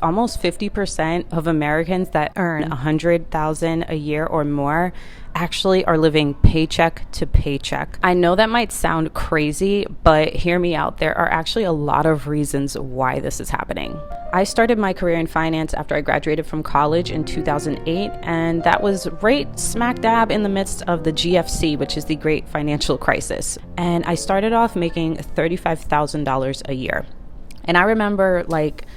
Almost 50% of Americans that earn $100,000 a year or more actually are living paycheck to paycheck. I know that might sound crazy, but hear me out. There are actually a lot of reasons why this is happening. I started my career in finance after I graduated from college in 2008, and that was right smack dab in the midst of the GFC, which is the Great Financial Crisis. And I started off making $35,000 a year. And I remember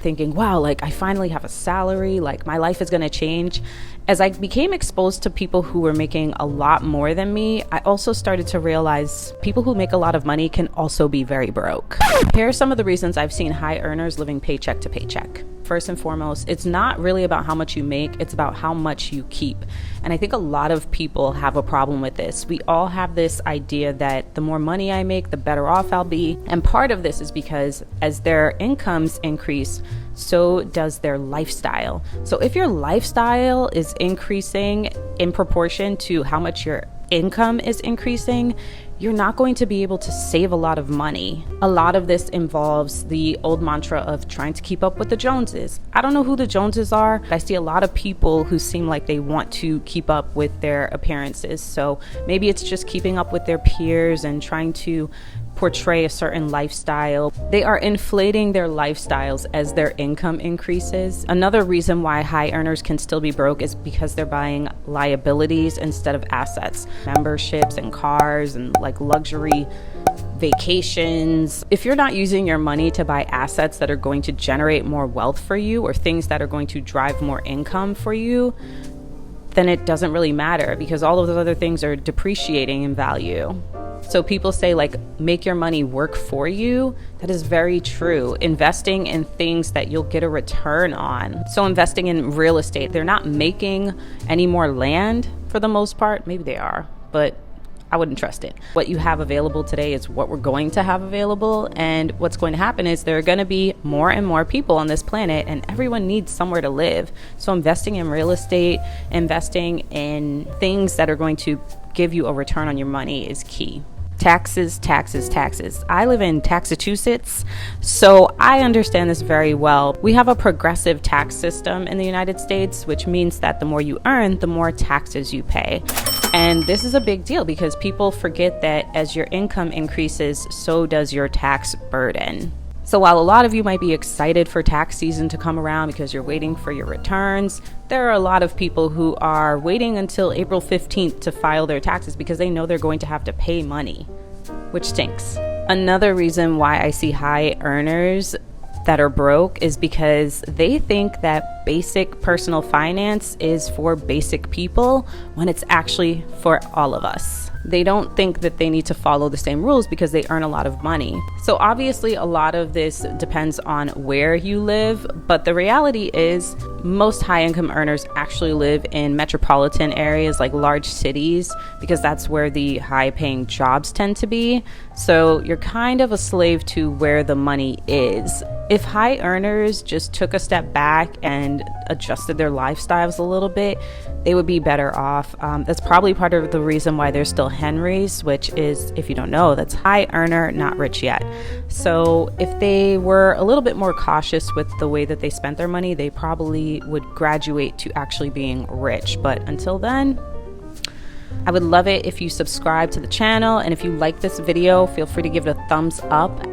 thinking, wow, I finally have a salary, my life is going to change. As I became exposed to people who were making a lot more than me, I also started to realize people who make a lot of money can also be very broke. Here are some of the reasons I've seen high earners living paycheck to paycheck. First and foremost, it's not really about how much you make, it's about how much you keep. And I think a lot of people have a problem with this. We all have this idea that the more money I make, the better off I'll be. And part of this is because as their incomes increase, so does their lifestyle. So if your lifestyle is increasing in proportion to how much your income is increasing, you're not going to be able to save a lot of money. A lot of this involves the old mantra of trying to keep up with the Joneses. I don't know who the Joneses are, but I see a lot of people who seem like they want to keep up with their appearances. So maybe it's just keeping up with their peers and trying to portray a certain lifestyle. They are inflating their lifestyles as their income increases. Another reason why high earners can still be broke is because they're buying liabilities instead of assets. Memberships and cars and luxury vacations. If you're not using your money to buy assets that are going to generate more wealth for you or things that are going to drive more income for you, then it doesn't really matter because all of those other things are depreciating in value. So people say make your money work for you. That is very true. Investing in things that you'll get a return on. So investing in real estate, they're not making any more land for the most part. Maybe they are, but I wouldn't trust it. What you have available today is what we're going to have available. And what's going to happen is there are going to be more and more people on this planet and everyone needs somewhere to live. So investing in real estate, investing in things that are going to give you a return on your money is key. Taxes, taxes, taxes. I live in Massachusetts, so I understand this very well. We have a progressive tax system in the United States, which means that the more you earn, the more taxes you pay. And this is a big deal because people forget that as your income increases, so does your tax burden. So while a lot of you might be excited for tax season to come around because you're waiting for your returns, there are a lot of people who are waiting until April 15th to file their taxes because they know they're going to have to pay money, which stinks. Another reason why I see high earners that are broke is because they think that basic personal finance is for basic people when it's actually for all of us. They don't think that they need to follow the same rules because they earn a lot of money. So obviously a lot of this depends on where you live, but the reality is most high income earners actually live in metropolitan areas like large cities because that's where the high paying jobs tend to be. So you're kind of a slave to where the money is. If high earners just took a step back and adjusted their lifestyles a little bit, they would be better off. That's probably part of the reason why there's still Henrys, which is, if you don't know, that's high earner, not rich yet. So if they were a little bit more cautious with the way that they spent their money, they probably would graduate to actually being rich. But until then, I would love it if you subscribe to the channel, and if you like this video, feel free to give it a thumbs up.